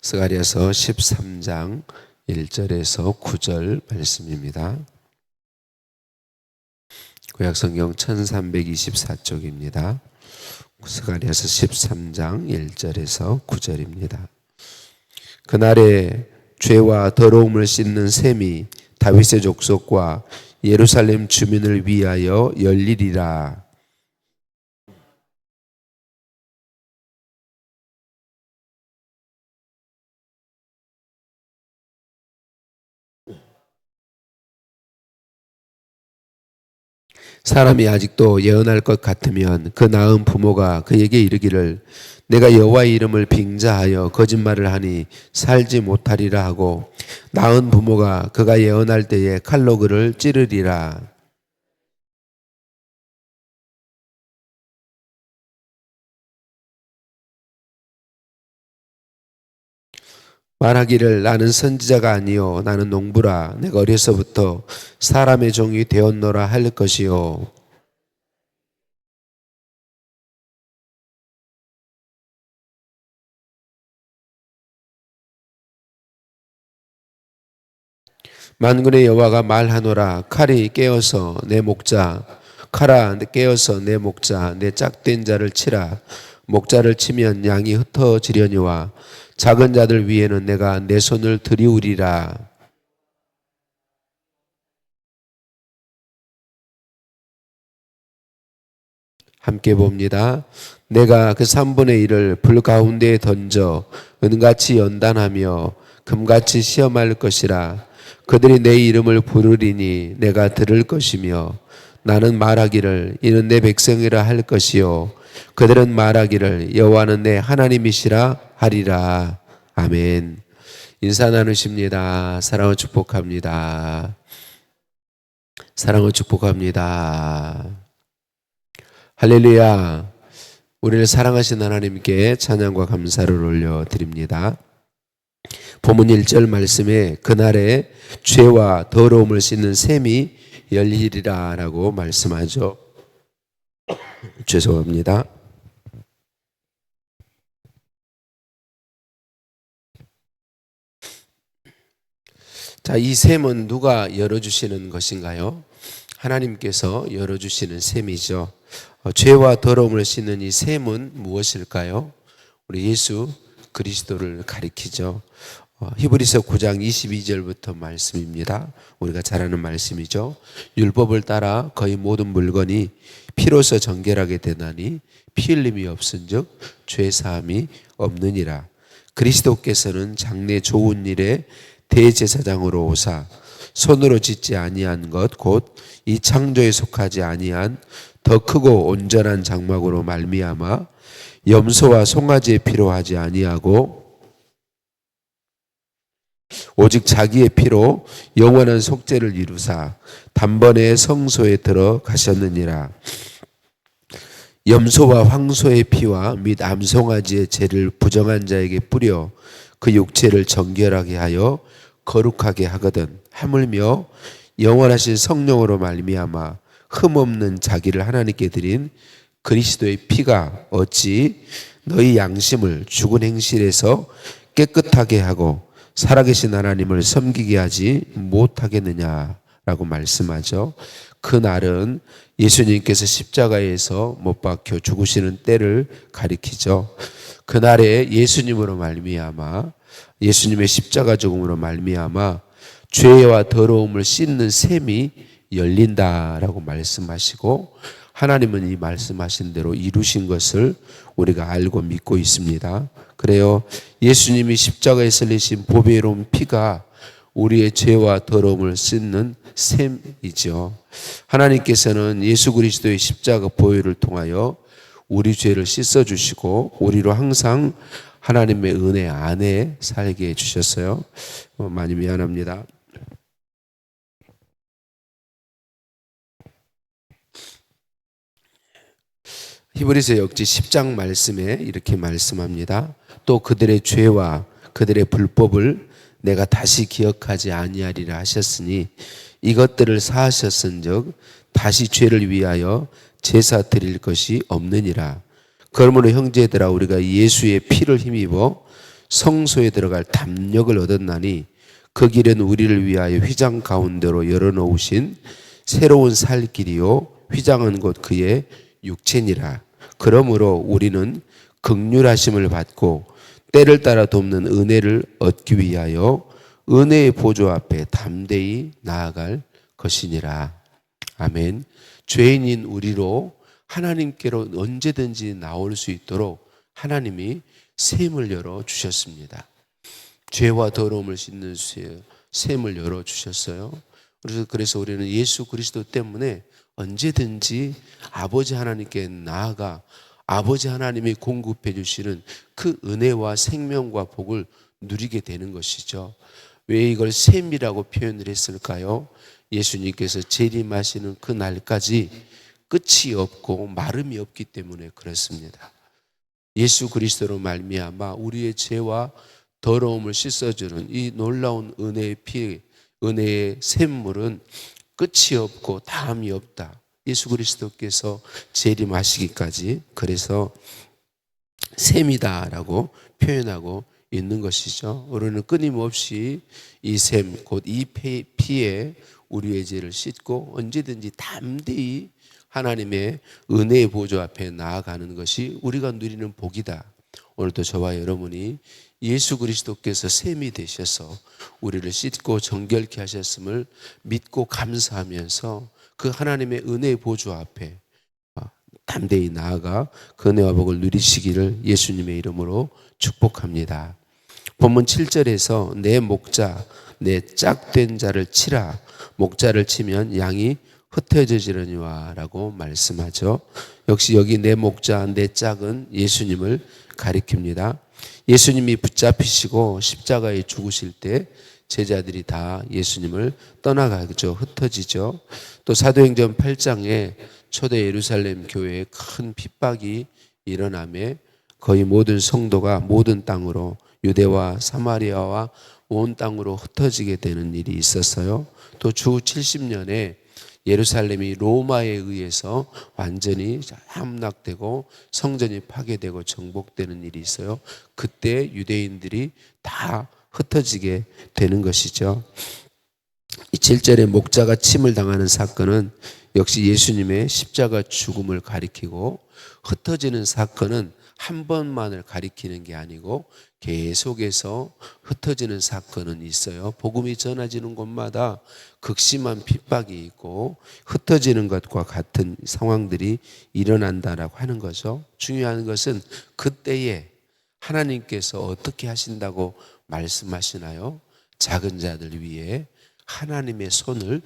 스가랴서 13장 1절에서 9절 말씀입니다. 구약성경 1324쪽입니다. 스가랴서 13장 1절에서 9절입니다. 그날에 죄와 더러움을 씻는 셈이 다윗의 족속과 예루살렘 주민을 위하여 열리리라. 사람이 아직도 예언할 것 같으면 그 낳은 부모가 그에게 이르기를 내가 여호와의 이름을 빙자하여 거짓말을 하니 살지 못하리라 하고 낳은 부모가 그가 예언할 때에 칼로 그를 찌르리라. 말하기를 나는 선지자가 아니요 나는 농부라 내가 어려서부터 사람의 종이 되었노라 할 것이요. 만군의 여호와가 말하노라 칼이 깨어서 내 목자 칼아 깨어서 내 목자 내 짝된 자를 치라. 목자를 치면 양이 흩어지려니와 작은 자들 위에는 내가 내 손을 들이우리라. 함께 봅니다. 내가 그 3분의 1을 불 가운데에 던져 은같이 연단하며 금같이 시험할 것이라. 그들이 내 이름을 부르리니 내가 들을 것이며 나는 말하기를 이는 내 백성이라 할 것이요 그들은 말하기를 여호와는 내 하나님이시라 하리라. 아멘. 인사 나누십니다. 사랑을 축복합니다. 사랑을 축복합니다. 할렐루야. 우리를 사랑하신 하나님께 찬양과 감사를 올려드립니다. 본문 1절 말씀에 그날에 죄와 더러움을 씻는 셈이 열리리라 라고 말씀하죠. 죄송합니다. 자, 이 셈은 누가 열어주시는 것인가요? 하나님께서 열어주시는 셈이죠. 죄와 더러움을 씻는 이 셈은 무엇일까요? 우리 예수 그리스도를 가리키죠. 히브리서 9장 22절부터 말씀입니다. 우리가 잘 아는 말씀이죠. 율법을 따라 거의 모든 물건이 피로서 정결하게 되나니 피 흘림이 없은즉 죄 사함이 없느니라. 그리스도께서는 장래 좋은 일에 대제사장으로 오사 손으로 짓지 아니한 것 곧 이 창조에 속하지 아니한 더 크고 온전한 장막으로 말미암아 염소와 송아지의 피로 하지 아니하고 오직 자기의 피로 영원한 속죄를 이루사 단번에 성소에 들어가셨느니라. 염소와 황소의 피와 및 암송아지의 죄를 부정한 자에게 뿌려 그 육체를 정결하게 하여 거룩하게 하거든 하물며 영원하신 성령으로 말미암아 흠없는 자기를 하나님께 드린 그리스도의 피가 어찌 너희 양심을 죽은 행실에서 깨끗하게 하고 살아계신 하나님을 섬기게 하지 못하겠느냐라고 말씀하죠. 그날은 예수님께서 십자가에서 못 박혀 죽으시는 때를 가리키죠. 그날에 예수님으로 말미암아 예수님의 십자가 죽음으로 말미암아 죄와 더러움을 씻는 셈이 열린다라고 말씀하시고 하나님은 이 말씀하신 대로 이루신 것을 우리가 알고 믿고 있습니다. 그래요. 예수님이 십자가에 흘리신 보배로운 피가 우리의 죄와 더러움을 씻는 셈이죠. 하나님께서는 예수 그리스도의 십자가 보혈을 통하여 우리 죄를 씻어주시고 우리로 항상 하나님의 은혜 안에 살게 해주셨어요. 많이 미안합니다. 히브리서 역지 10장 말씀에 이렇게 말씀합니다. 또 그들의 죄와 그들의 불법을 내가 다시 기억하지 아니하리라 하셨으니 이것들을 사하셨은즉 다시 죄를 위하여 제사 드릴 것이 없느니라. 그러므로 형제들아 우리가 예수의 피를 힘입어 성소에 들어갈 담력을 얻었나니 그 길은 우리를 위하여 휘장 가운데로 열어놓으신 새로운 살 길이요 휘장은 곧 그의 육체니라. 그러므로 우리는 긍휼하심을 받고 때를 따라 돕는 은혜를 얻기 위하여 은혜의 보좌 앞에 담대히 나아갈 것이니라. 아멘. 죄인인 우리로 하나님께로 언제든지 나올 수 있도록 하나님이 샘을 열어 주셨습니다. 죄와 더러움을 씻는 샘을 열어 주셨어요. 그래서 우리는 예수 그리스도 때문에 언제든지 아버지 하나님께 나아가 아버지 하나님이 공급해 주시는 그 은혜와 생명과 복을 누리게 되는 것이죠. 왜 이걸 샘이라고 표현을 했을까요? 예수님께서 재림하시는 그 날까지 끝이 없고 마름이 없기 때문에 그렇습니다. 예수 그리스도로 말미암아 우리의 죄와 더러움을 씻어주는 이 놀라운 은혜의 피, 은혜의 샘물은 끝이 없고 다음이 없다. 예수 그리스도께서 재림하시기까지 그래서 샘이다라고 표현하고 있는 것이죠. 우리는 끊임없이 이 샘, 곧 이 피에 우리의 죄를 씻고 언제든지 담대히 하나님의 은혜의 보좌 앞에 나아가는 것이 우리가 누리는 복이다. 오늘도 저와 여러분이 예수 그리스도께서 샘이 되셔서 우리를 씻고 정결케 하셨음을 믿고 감사하면서 그 하나님의 은혜의 보좌 앞에 담대히 나아가 그 은혜와 복을 누리시기를 예수님의 이름으로 축복합니다. 본문 7절에서 내 목자, 내 짝된 자를 치라. 목자를 치면 양이 흩어지려니와 라고 말씀하죠. 역시 여기 내 목자, 내 짝은 예수님을 가리킵니다. 예수님이 붙잡히시고 십자가에 죽으실 때 제자들이 다 예수님을 떠나가죠. 흩어지죠. 또 사도행전 8장에 초대 예루살렘 교회에 큰 핍박이 일어나며 거의 모든 성도가 모든 땅으로 유대와 사마리아와 온 땅으로 흩어지게 되는 일이 있었어요. 또 주 70년에 예루살렘이 로마에 의해서 완전히 함락되고 성전이 파괴되고 정복되는 일이 있어요. 그때 유대인들이 다 흩어지게 되는 것이죠. 이 7절에 목자가 침을 당하는 사건은 역시 예수님의 십자가 죽음을 가리키고, 흩어지는 사건은 한 번만을 가리키는 게 아니고 계속해서 흩어지는 사건은 있어요. 복음이 전해지는 곳마다 극심한 핍박이 있고 흩어지는 것과 같은 상황들이 일어난다라고 하는 거죠. 중요한 것은 그때에 하나님께서 어떻게 하신다고 말씀하시나요? 작은 자들 위해 하나님의 손을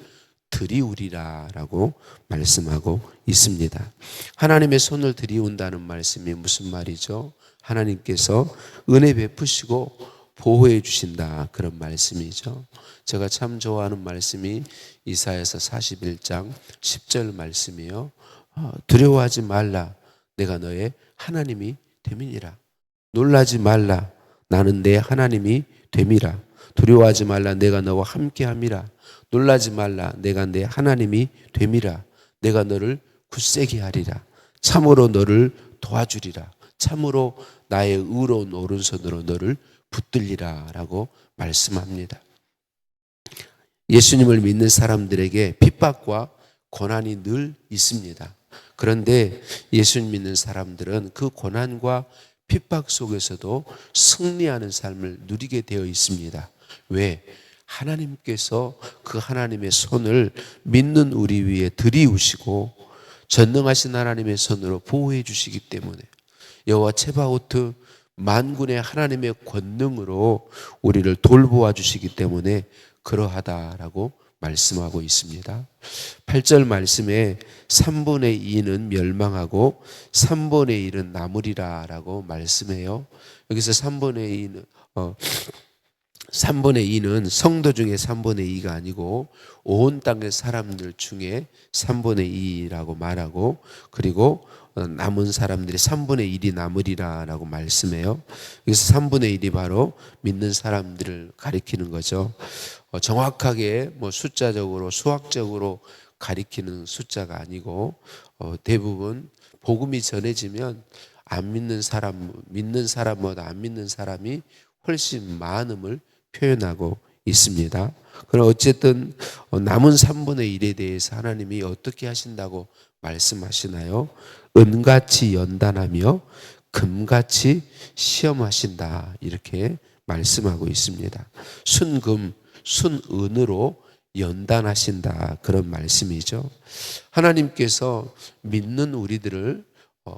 들이우리라 라고 말씀하고 있습니다. 하나님의 손을 들이운다는 말씀이 무슨 말이죠? 하나님께서 은혜 베푸시고 보호해 주신다, 그런 말씀이죠. 제가 참 좋아하는 말씀이 이사야서 41장 10절 말씀이에요. 두려워하지 말라, 내가 너의 하나님이 됨이니라. 놀라지 말라, 나는 내 하나님이 됨이라. 두려워하지 말라, 내가 너와 함께함이라. 놀라지 말라, 내가 내 하나님이 됨이라. 내가 너를 굳세게 하리라. 참으로 너를 도와주리라. 참으로 나의 의로운 오른손으로 너를 붙들리라 라고 말씀합니다. 예수님을 믿는 사람들에게 핍박과 고난이 늘 있습니다. 그런데 예수님 믿는 사람들은 그 고난과 핍박 속에서도 승리하는 삶을 누리게 되어 있습니다. 왜? 하나님께서 그 하나님의 손을 믿는 우리 위에 들이우시고 전능하신 하나님의 손으로 보호해 주시기 때문에, 여호와 체바오트 만군의 하나님의 권능으로 우리를 돌보아 주시기 때문에 그러하다라고 말씀하고 있습니다. 8절 말씀에 3분의 2는 멸망하고 3분의 1은 남으리라 라고 말씀해요. 여기서 3분의 2는 성도 중에 3분의 2가 아니고 온 땅의 사람들 중에 3분의 2라고 말하고, 그리고 남은 사람들이 3분의 1이 남으리라 라고 말씀해요. 여기서 3분의 1이 바로 믿는 사람들을 가리키는 거죠. 정확하게 숫자적으로 수학적으로 가리키는 숫자가 아니고, 대부분 복음이 전해지면 안 믿는 사람, 믿는 사람보다 안 믿는 사람이 훨씬 많음을 표현하고 있습니다. 그럼 어쨌든 남은 3분의 1에 대해서 하나님이 어떻게 하신다고 말씀하시나요? 은같이 연단하며 금같이 시험하신다, 이렇게 말씀하고 있습니다. 순금, 순은으로 연단하신다, 그런 말씀이죠. 하나님께서 믿는 우리들을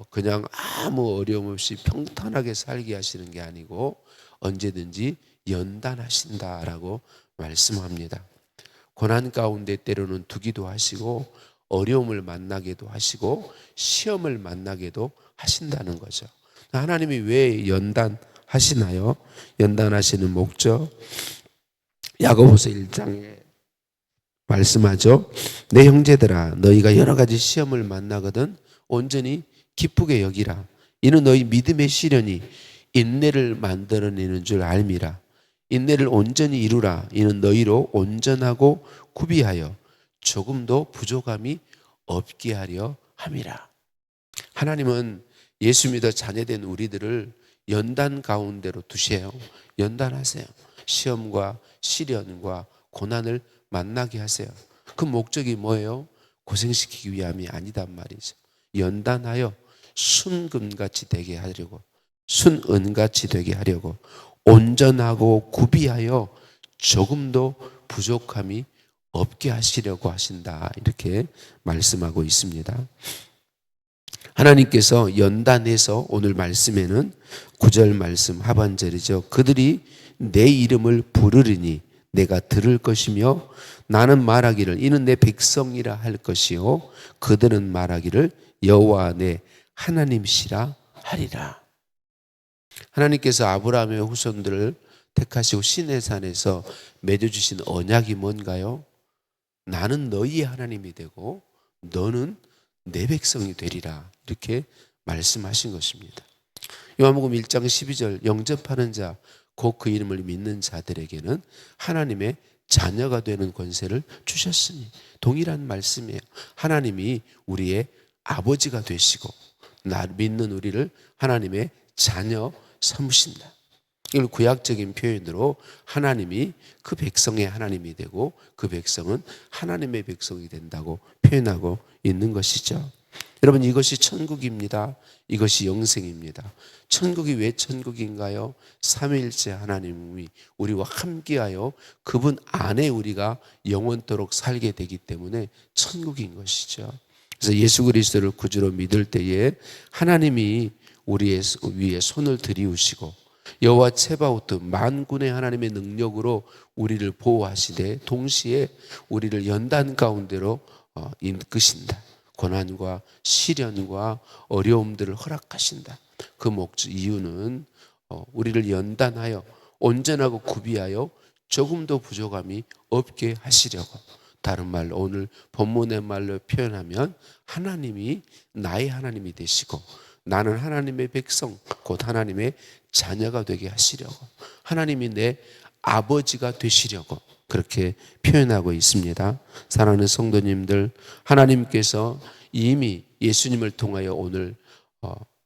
그냥 아무 어려움 없이 평탄하게 살게 하시는 게 아니고 언제든지 연단하신다라고 말씀합니다. 고난 가운데 때로는 두기도 하시고 어려움을 만나게도 하시고 시험을 만나게도 하신다는 거죠. 하나님이 왜 연단하시나요? 연단하시는 목적, 야고보서 1장에 말씀하죠. 내 형제들아, 너희가 여러 가지 시험을 만나거든 온전히 기쁘게 여기라. 이는 너희 믿음의 시련이 인내를 만들어내는 줄 알미라. 인내를 온전히 이루라. 이는 너희로 온전하고 구비하여 조금도 부족함이 없게 하려 함이라. 하나님은 예수 믿어 자녀된 우리들을 연단 가운데로 두세요. 연단하세요. 시험과 시련과 고난을 만나게 하세요. 그 목적이 뭐예요? 고생시키기 위함이 아니단 말이죠. 연단하여 순금같이 되게 하려고, 순은같이 되게 하려고, 온전하고 구비하여 조금도 부족함이 없게 하시려고 하신다, 이렇게 말씀하고 있습니다. 하나님께서 연단해서 오늘 말씀에는 9절 말씀 하반절이죠. 그들이 내 이름을 부르리니 내가 들을 것이며 나는 말하기를 이는 내 백성이라 할 것이요 그들은 말하기를 여호와 내 하나님이시라 하리라. 하나님께서 아브라함의 후손들을 택하시고 시내산에서 맺어주신 언약이 뭔가요? 나는 너희의 하나님이 되고 너는 내 백성이 되리라, 이렇게 말씀하신 것입니다. 요한복음 1장 12절 영접하는 자 곧 그 이름을 믿는 자들에게는 하나님의 자녀가 되는 권세를 주셨으니, 동일한 말씀이에요. 하나님이 우리의 아버지가 되시고 나 믿는 우리를 하나님의 자녀 삼으신다. 이걸 구약적인 표현으로 하나님이 그 백성의 하나님이 되고 그 백성은 하나님의 백성이 된다고 표현하고 있는 것이죠. 여러분, 이것이 천국입니다. 이것이 영생입니다. 천국이 왜 천국인가요? 삼위일체 하나님이 우리와 함께하여 그분 안에 우리가 영원토록 살게 되기 때문에 천국인 것이죠. 그래서 예수 그리스도를 구주로 믿을 때에 하나님이 우리 위에 손을 들이우시고 여호와 츠바오트 만군의 하나님의 능력으로 우리를 보호하시되 동시에 우리를 연단 가운데로 이끄신다. 고난과 시련과 어려움들을 허락하신다. 그 목적 이유는 우리를 연단하여 온전하고 구비하여 조금도 부족함이 없게 하시려고. 다른 말로 오늘 본문의 말로 표현하면 하나님이 나의 하나님이 되시고 나는 하나님의 백성 곧 하나님의 자녀가 되게 하시려고, 하나님이 내 아버지가 되시려고 그렇게 표현하고 있습니다. 사랑하는 성도님들, 하나님께서 이미 예수님을 통하여 오늘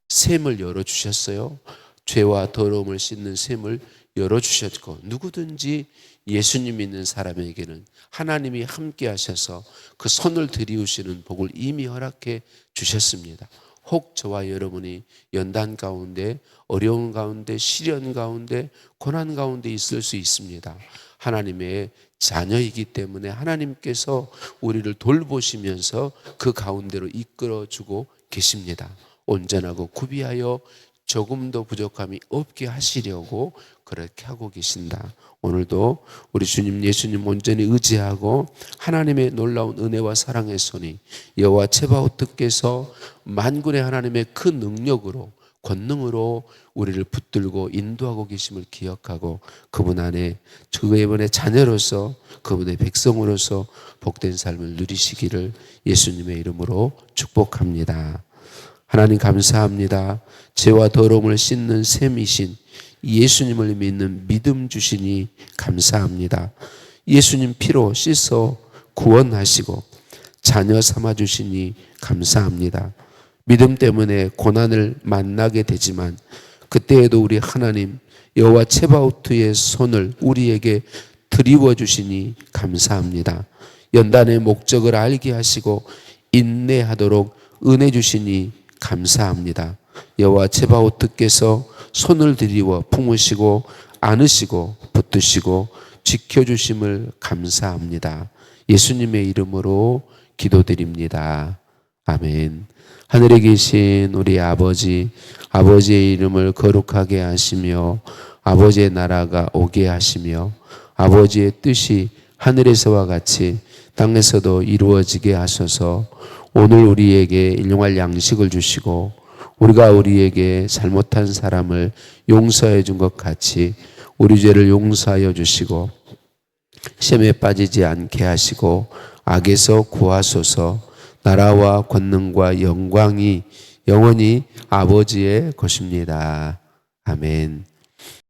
샘을 열어주셨어요. 죄와 더러움을 씻는 샘을 열어주셨고 누구든지 예수님 믿는 사람에게는 하나님이 함께 하셔서 그 손을 들이우시는 복을 이미 허락해 주셨습니다. 혹 저와 여러분이 연단 가운데, 어려운 가운데, 시련 가운데, 고난 가운데 있을 수 있습니다. 하나님의 자녀이기 때문에 하나님께서 우리를 돌보시면서 그 가운데로 이끌어주고 계십니다. 온전하고 구비하여 조금도 부족함이 없게 하시려고 그렇게 하고 계신다. 오늘도 우리 주님 예수님 온전히 의지하고 하나님의 놀라운 은혜와 사랑의 손이 여호와 츠바오트께서 만군의 하나님의 그 능력으로 권능으로 우리를 붙들고 인도하고 계심을 기억하고 그분 안에 그분의 자녀로서 그분의 백성으로서 복된 삶을 누리시기를 예수님의 이름으로 축복합니다. 하나님 감사합니다. 죄와 더러움을 씻는 샘이신 예수님을 믿는 믿음 주시니 감사합니다. 예수님 피로 씻어 구원하시고 자녀 삼아 주시니 감사합니다. 믿음 때문에 고난을 만나게 되지만 그때에도 우리 하나님 여호와 체바오트의 손을 우리에게 드리워 주시니 감사합니다. 연단의 목적을 알게 하시고 인내하도록 은혜 주시니 감사합니다. 여호와 체바오트께서 손을 드리워 품으시고 안으시고 붙드시고 지켜주심을 감사합니다. 예수님의 이름으로 기도드립니다. 아멘. 하늘에 계신 우리 아버지, 아버지의 이름을 거룩하게 하시며 아버지의 나라가 오게 하시며 아버지의 뜻이 하늘에서와 같이 땅에서도 이루어지게 하소서. 오늘 우리에게 일용할 양식을 주시고 우리가 우리에게 잘못한 사람을 용서해 준 것 같이 우리 죄를 용서하여 주시고 시험에 빠지지 않게 하시고 악에서 구하소서. 나라와 권능과 영광이 영원히 아버지의 것입니다. 아멘.